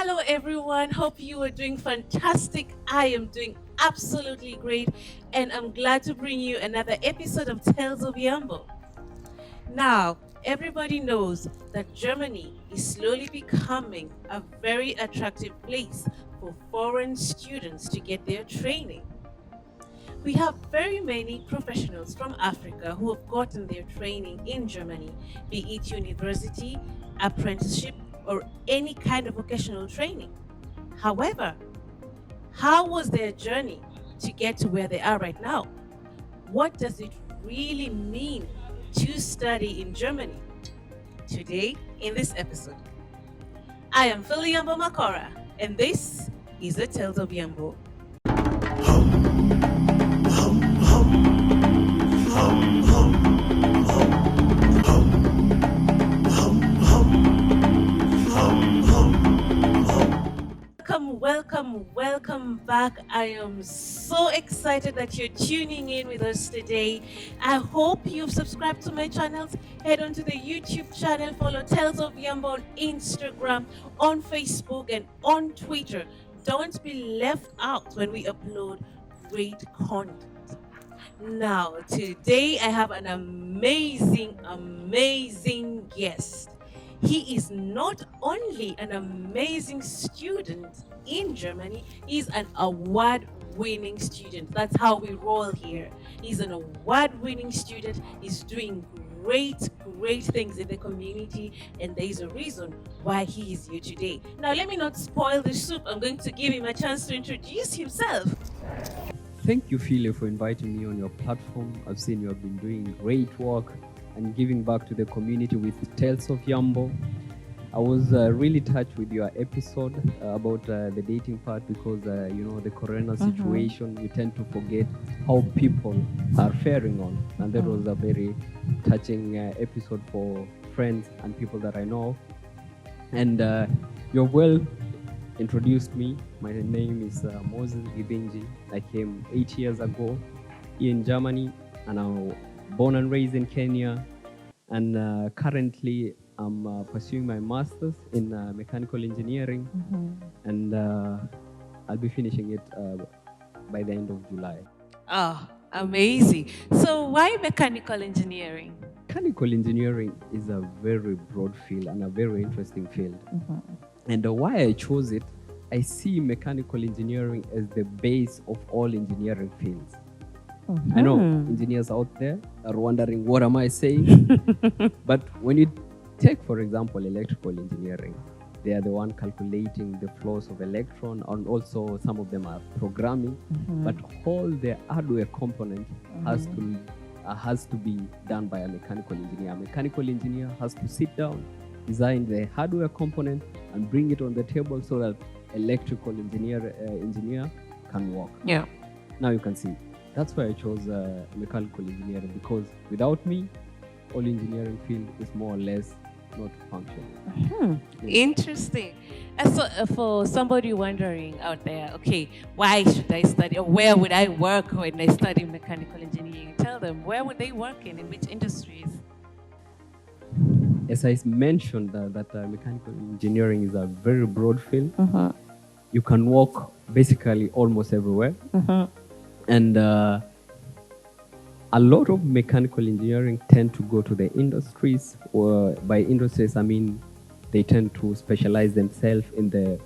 Hello, everyone. Hope you are doing fantastic. I am doing absolutely great, and I'm glad to bring you another episode of Tales of Yambo. Now, everybody knows that Germany is slowly becoming a very attractive place for foreign students to get their training. We have very many professionals from Africa who have gotten their training in Germany, be it university, apprenticeship, or any kind of vocational training. However, how was their journey to get to where they are right now? What does it really mean to study in Germany? Today, in this episode, I am Philly Yambo Makora, and this is the Tales of Yambo. Welcome back. I am so excited that you're tuning in with us today. I hope you've subscribed to my channels. Head on to the YouTube channel, follow Tales of Yambo on Instagram, on Facebook, and on Twitter. Don't be left out when we upload great content. Now, today I have an amazing guest. He is not only an amazing student in Germany, he's an award-winning student. That's how we roll here. He's an award-winning student. He's doing great things in the community, and there's a reason why he is here today. Now, let me not spoil the soup. I'm going to give him a chance to introduce himself. Thank you, Philly, for inviting me on your platform. I've seen you have been doing great work and giving back to the community with Tales of Yambo. I was really touched with your episode about the dating part because, the corona situation, we tend to forget how people are faring on. And that was a very touching episode for friends and people that I know. And you've well introduced me. My name is Moses Githinji. I came 8 years ago here in Germany, and I'm born and raised in Kenya. And currently, I'm pursuing my master's in mechanical engineering, and I'll be finishing it by the end of July. Oh, amazing. So why mechanical engineering? Mechanical engineering is a very broad field and a very interesting field. And why I chose it, I see mechanical engineering as the base of all engineering fields. I know engineers out there are wondering, what am I saying? But when you take, for example, electrical engineering, they are the one calculating the flows of electron, and also some of them are programming. But all the hardware component has to be done by a mechanical engineer. A mechanical engineer has to sit down, design the hardware component, and bring it on the table so that electrical engineer can work. Yeah. Now you can see. That's why I chose mechanical engineering, because without me, all engineering field is more or less not functioning. Interesting. And so for somebody wondering out there, okay, why should I study, or where would I work when I study mechanical engineering? Tell them, where would they work in which industries? As I mentioned, that mechanical engineering is a very broad field. You can work basically almost everywhere. And a lot of mechanical engineering tend to go to the industries, or by industries, I mean they tend to specialize themselves in the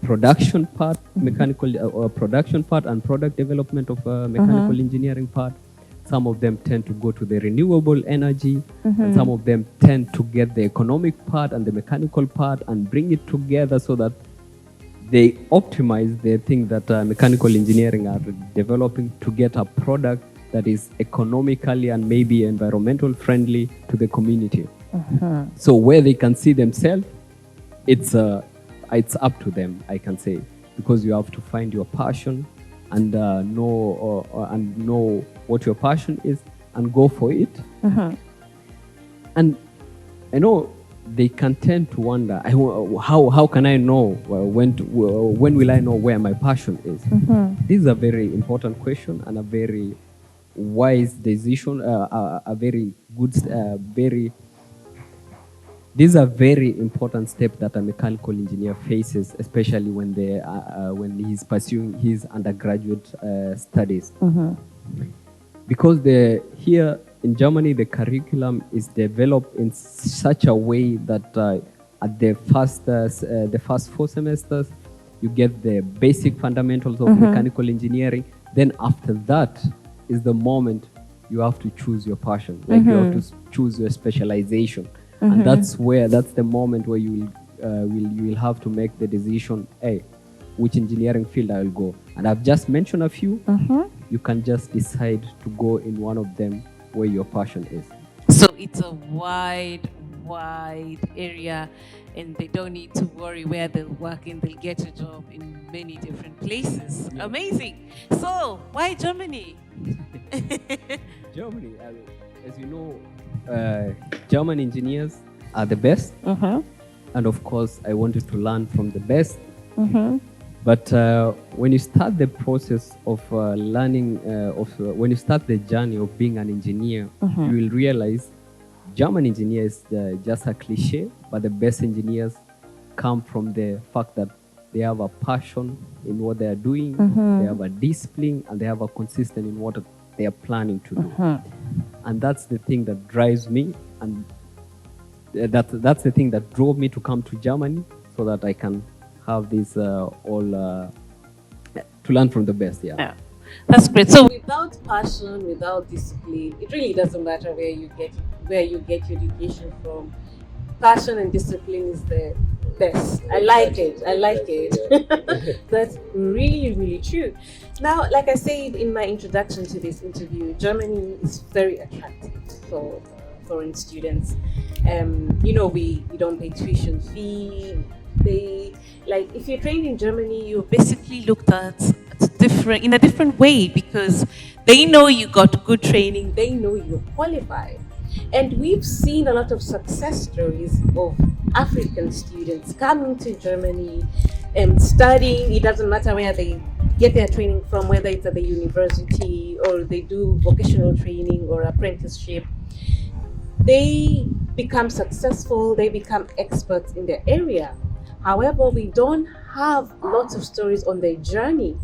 production part, production part, and product development of mechanical engineering part. Some of them tend to go to the renewable energy, and some of them tend to get the economic part and the mechanical part and bring it together so that they optimize the thing that mechanical engineering are developing to get a product that is economically and maybe environmental friendly to the community. So where they can see themselves, it's up to them, I can say, because you have to find your passion and know what your passion is and go for it. And I know they can tend to wonder, how can I know when will I know where my passion is? This is a very important question and a very wise decision, a very good, very These are very important steps that a mechanical engineer faces, especially when he's pursuing his undergraduate studies. Because here in Germany, the curriculum is developed in such a way that at the first 4 semesters, you get the basic fundamentals of mechanical engineering. Then after that is the moment you have to choose your passion, like you have to choose your specialization. And that's the moment where you will have to make the decision, hey, which engineering field I will go. And I've just mentioned a few. You can just decide to go in one of them where your passion is. So it's a wide area, and they don't need to worry where they'll work and they'll get a job in many different places. Yeah. Amazing. So why Germany? Germany, as you know, German engineers are the best. And of course, I wanted to learn from the best. But when you start the process of learning, when you start the journey of being an engineer, you will realize German engineer is just a cliche, but the best engineers come from the fact that they have a passion in what they are doing, they have a discipline, and they have a consistent in what they are planning to do. And that's the thing that drives me, and that's the thing that drove me to come to Germany, so that I can have this to learn from the best. Yeah. That's great. So without passion, without discipline, it really doesn't matter where you get your education from. Passion and discipline is the best. I like it. That's really true. Now, like I said in my introduction to this interview, Germany is very attractive for foreign students. We don't pay tuition fee. If you're trained in Germany, you're basically looked at in a different way, because they know you got good training, they know you're qualified. And we've seen a lot of success stories of African students coming to Germany and studying. It doesn't matter where they get their training from, whether it's at the university or they do vocational training or apprenticeship. They become successful, they become experts in their area. However, we don't have lots of stories on their journey,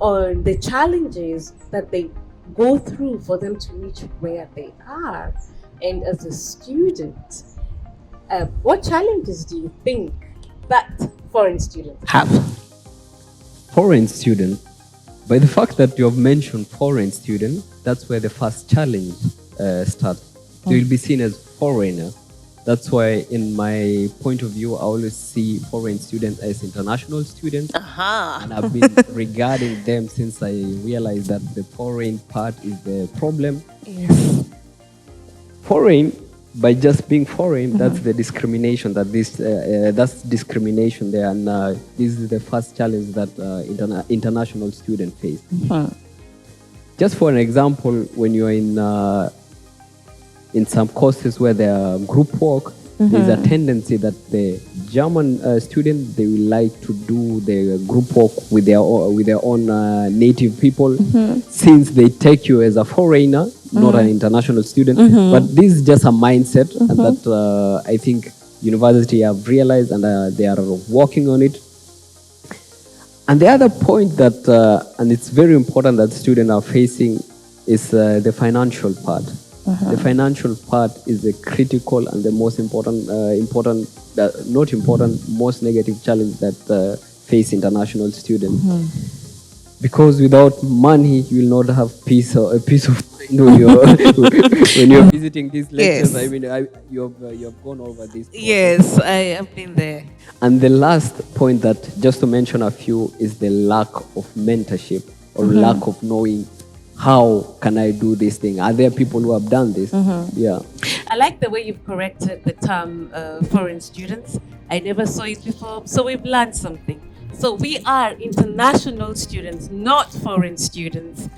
on the challenges that they go through for them to reach where they are. And as a student, what challenges do you think that foreign students have? Foreign students, by the fact that you have mentioned foreign student, that's where the first challenge starts. So you'll be seen as foreigner. That's why, in my point of view, I always see foreign students as international students. And I've been regarding them since I realized that the foreign part is the problem. Yes. Foreign, by just being foreign, that's the discrimination. That's discrimination there, and this is the first challenge that international students face. Just for an example, when you're in some courses where there are group work, there's a tendency that the German student, they will like to do the group work with their own native people, since they take you as a foreigner, not an international student. But this is just a mindset, and that I think university have realized, and they are working on it. And the other point that, and it's very important, that students are facing is the financial part. The financial part is the critical and the most most negative challenge that face international students. Because without money, you will not have a peace of mind when you're visiting these lectures. Yes. I mean, you have gone over this. Yes, I have been there. And the last point, that just to mention a few, is the lack of mentorship, or lack of knowing, how can I do this thing? Are there people who have done this? Yeah. I like the way you've corrected the term foreign students. I never saw it before, so we've learned something. So we are international students, not foreign students.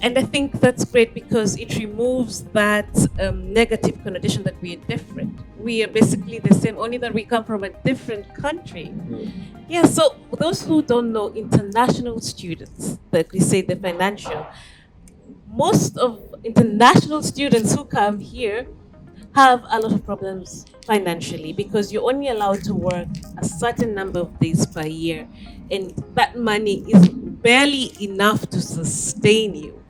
And I think that's great, because it removes that negative connotation that we are different. We are basically the same, only that we come from a different country. Yeah, so those who don't know, international students, like we say, the financial, most of international students who come here have a lot of problems financially because you're only allowed to work a certain number of days per year, and that money is barely enough to sustain you.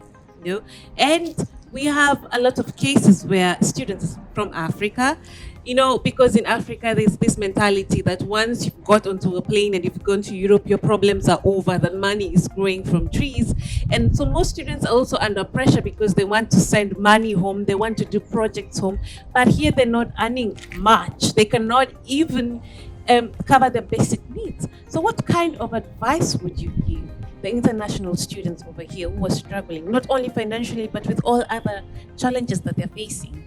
You know, and we have a lot of cases where students from Africa, because in Africa there's this mentality that once you've got onto a plane and you've gone to Europe, your problems are over, that money is growing from trees. And so most students are also under pressure because they want to send money home, they want to do projects home, but here they're not earning much. They cannot even cover their basic needs. So what kind of advice would you give the international students over here who are struggling, not only financially, but with all other challenges that they're facing?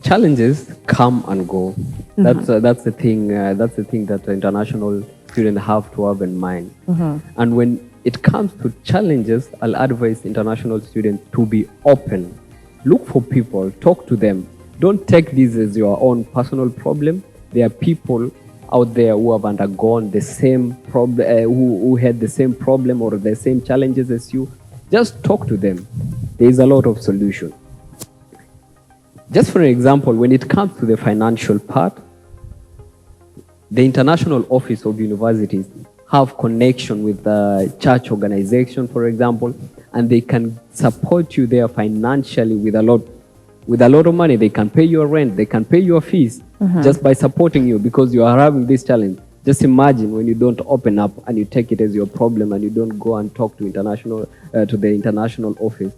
Challenges come and go. That's the thing. That's the thing that the international students have to have in mind. And when it comes to challenges, I'll advise international students to be open. Look for people, talk to them. Don't take this as your own personal problem. There are people out there who have undergone the same problem, who had the same problem or the same challenges as you. Just talk to them. There is a lot of solution. Just for an example, when it comes to the financial part, the International Office of Universities have connection with the church organization, for example, and they can support you there financially with a lot of money. They can pay your rent, they can pay your fees just by supporting you because you are having this challenge. Just imagine when you don't open up and you take it as your problem and you don't go and talk to the international office.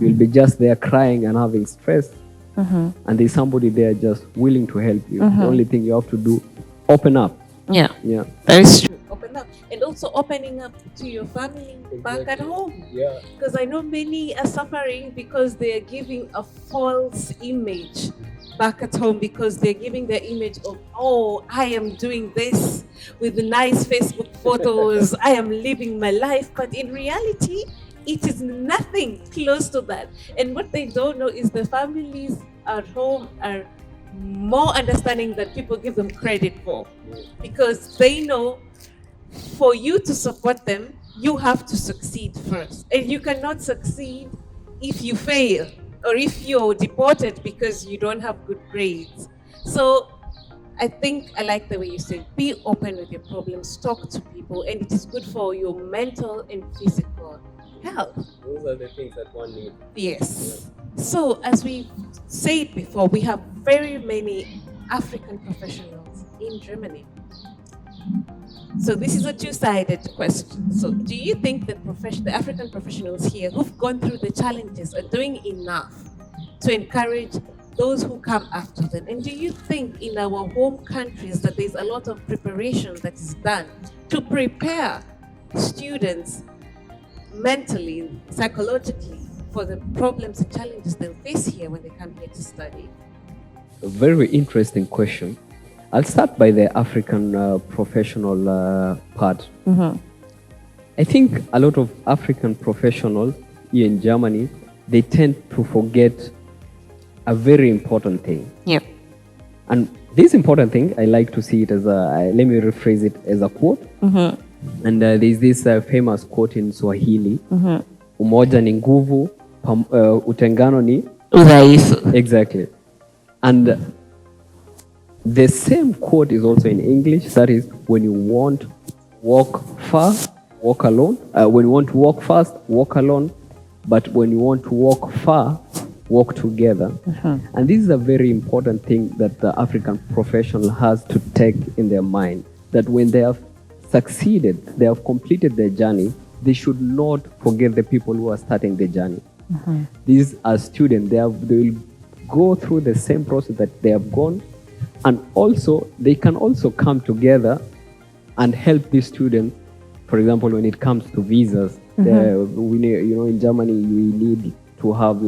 You'll be just there crying and having stress. And there's somebody there just willing to help you. The only thing you have to do, open up. Yeah, that is true. Open up, and also opening up to your family back at home. Yeah, because I know many are suffering because they are giving a false image back at home, because they're giving their image of, oh, I am doing this with nice Facebook photos, I am living my life, but in reality it is nothing close to that. And what they don't know is the families at home are more understanding than people give them credit for, because they know for you to support them, you have to succeed first. And you cannot succeed if you fail or if you're deported because you don't have good grades. So I think I like the way you say, be open with your problems, talk to people, and it is good for your mental and physical health. Those are the things that one needs. Yes. So, as we said before, we have very many African professionals in Germany. So, this is a two-sided question. So, do you think that the African professionals here who've gone through the challenges are doing enough to encourage those who come after them? And do you think in our home countries that there's a lot of preparation that is done to prepare students mentally, psychologically, for the problems and challenges they'll face here when they come here to study? A very interesting question. I'll start by the African professional part. I think a lot of African professionals here in Germany, they tend to forget a very important thing. Yep. And this important thing, I like to see it as let me rephrase it as a quote. And there's this famous quote in Swahili, umoja ni nguvu, utengano ni udhaifu. Exactly. And the same quote is also in English. That is, when you want to walk far, walk alone. When you want to walk fast, walk alone. But when you want to walk far, walk together. And this is a very important thing that the African professional has to take in their mind. That when they have succeeded, they have completed their journey, they should not forget the people who are starting the journey. These are students. They will go through the same process that they have gone. And also, they can also come together and help these students. For example, when it comes to visas, we need, in Germany, we need to have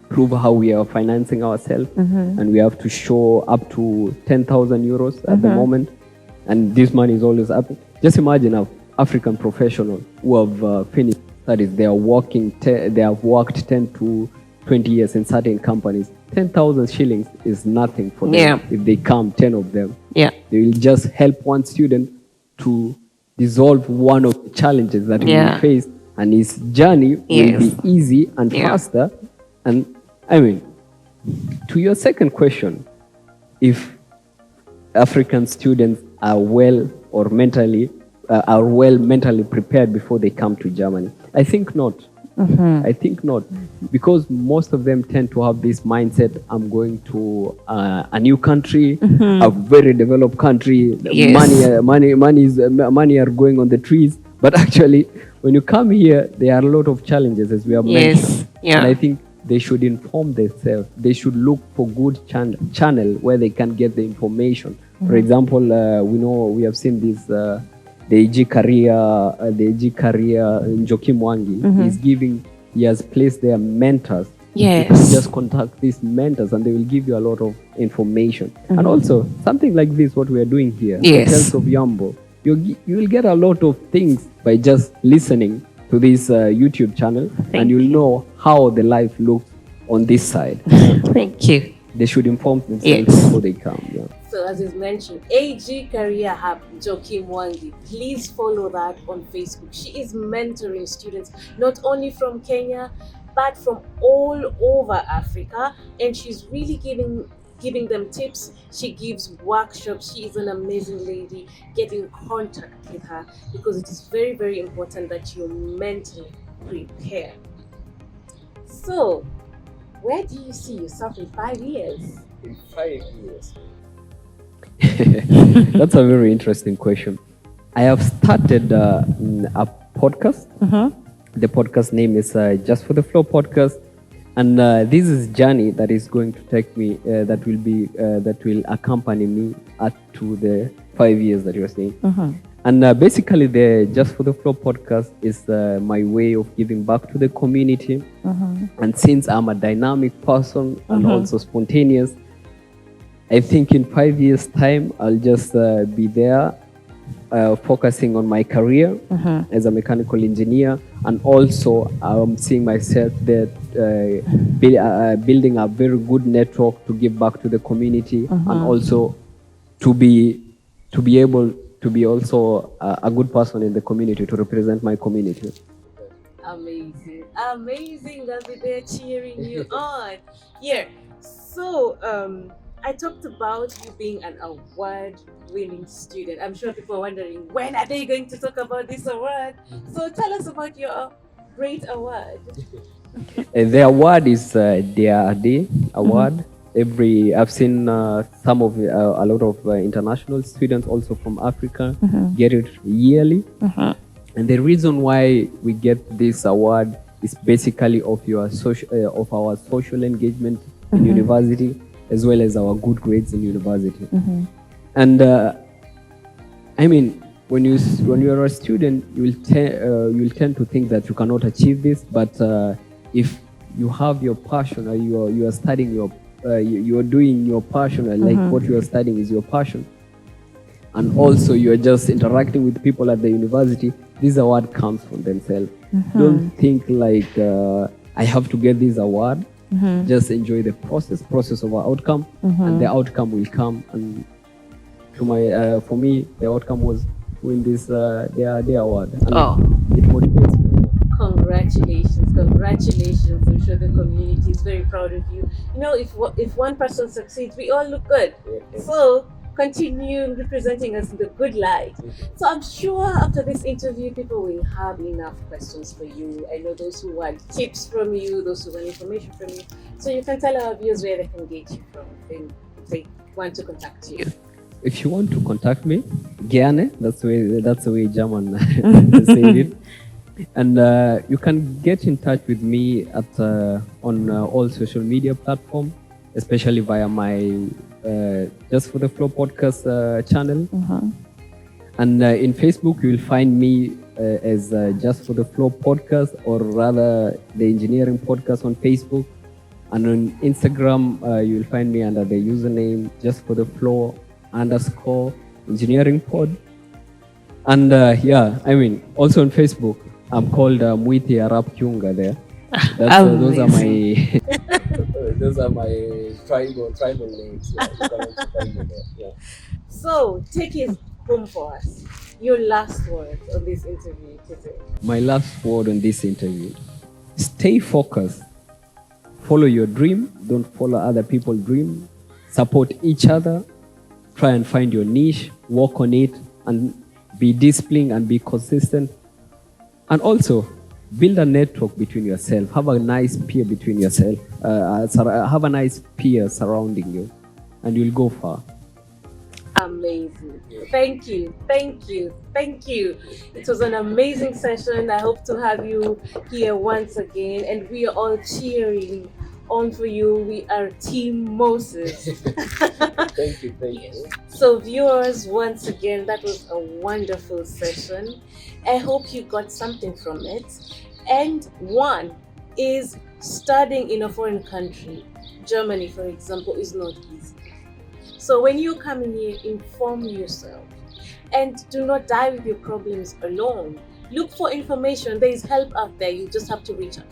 prove how we are financing ourselves, and we have to show up to 10,000 euros at the moment, and this money is always up. Just imagine an African professional who have finished studies. They have worked 10 to 20 years in certain companies. 10,000 shillings is nothing for them. If they come, 10 of them, they will just help one student to dissolve one of the challenges that he will face, and his journey will be easy and faster. And I mean, To your second question, if African students are well mentally prepared before they come to Germany, I think not. I think not, because most of them tend to have this mindset: I'm going to a new country, a very developed country. Yes. Money are going on the trees. But actually, when you come here, there are a lot of challenges, as we have mentioned. Yeah. And I think they should inform themselves. They should look for good channel where they can get the information. For example, we have seen this. The AG career Njoki Mwangi he has placed their mentors. Yes. You can just contact these mentors and they will give you a lot of information. And also something like this, what we are doing here, Yes. Tales of Yambo, you will get a lot of things by just listening to this YouTube channel. And you'll know how the life looks on this side. Thank you. They should inform themselves Yes. before they come. Yeah. So as is mentioned, AG Career Hub Njoki Mwangi. Please follow that on Facebook. She is mentoring students not only from Kenya but from all over Africa, and she's really giving them tips. She gives workshops. She is an amazing lady. Get in contact with her because it is very, very important that you're mentally prepared. So, where do you see yourself in 5 years? In 5 years. That's a very interesting question. I have started a podcast. The podcast name is Just for the Flow podcast, and this is journey that is going to take me. That will accompany me up to the 5 years that you're saying. And basically, the Just for the Flow podcast is my way of giving back to the community. And since I'm a dynamic person and also spontaneous, I think in 5 years' time, I'll just be there focusing on my career as a mechanical engineer. And also, I'm seeing myself there building a very good network to give back to the community and also to be able to be also a good person in the community, to represent my community. Amazing. Amazing. I'll be there cheering you on. Yeah. So, I talked about you being an award-winning student. I'm sure people are wondering, when are they going to talk about this award? So tell us about your great award. The award is the DRD award. I've seen some of a lot of international students also from Africa get it yearly. And the reason why we get this award is basically of our social engagement in university, as well as our good grades in university. And I mean, when you are a student, you will tend to think that you cannot achieve this. But if you have your passion, or you are studying you are doing your passion, and like what you are studying is your passion, and also you are just interacting with people at the university, this award comes from themselves. Don't think like I have to get this award. Just enjoy the process of our outcome, and the outcome will come. And for me, the outcome was win this the award. And it motivates me. Congratulations! I'm sure the community is very proud of you. You know, if one person succeeds, we all look good. So continue representing us in the good light. So I'm sure after this interview, people will have enough questions for you. I know those who want tips from you, those who want information from you. So you can tell our viewers where they can get you from if they want to contact you. If you want to contact me, gerne, that's the way German say it. And you can get in touch with me at on all social media platforms, especially via my Just for the Flow podcast channel. And in Facebook, you will find me as Just for the Flow podcast, or rather the engineering podcast on Facebook. And on Instagram, you will find me under the username Just for the Flow _engineering pod. And also on Facebook, I'm called Mwiti Arab Kyunga there. Those are my those are my tribal names. Yeah, you can also find me there. Yeah. So take it home for us. Your last word on this interview today. My last word on this interview: stay focused, follow your dream. Don't follow other people's dream. Support each other. Try and find your niche. Work on it and be disciplined and be consistent. And also, build a network between yourself. Have a nice peer between yourself. Have a nice peer surrounding you, and you'll go far. Amazing. Thank you. Thank you. Thank you. It was an amazing session. I hope to have you here once again. And we are all cheering on for you. We are Team Moses. Thank you. So, viewers, once again, that was a wonderful session. I hope you got something from it. And one is studying in a foreign country. Germany, for example, is not easy. So when you come in here, inform yourself and do not die with your problems alone. Look for information. There is help out there. You just have to reach out.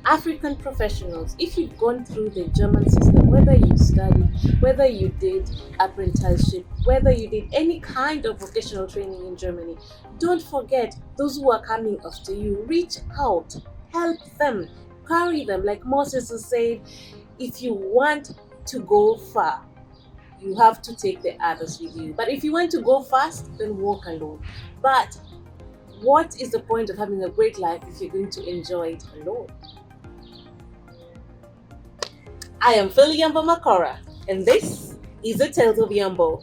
African professionals, if you've gone through the German system, whether you studied, whether you did apprenticeship, whether you did any kind of vocational training in Germany, don't forget those who are coming after you. Reach out, help them, carry them. Like Moses has said, if you want to go far, you have to take the others with you. But if you want to go fast, then walk alone. But what is the point of having a great life if you're going to enjoy it alone? I am Phil Yambo Makora, and this is the Tales of Yambo.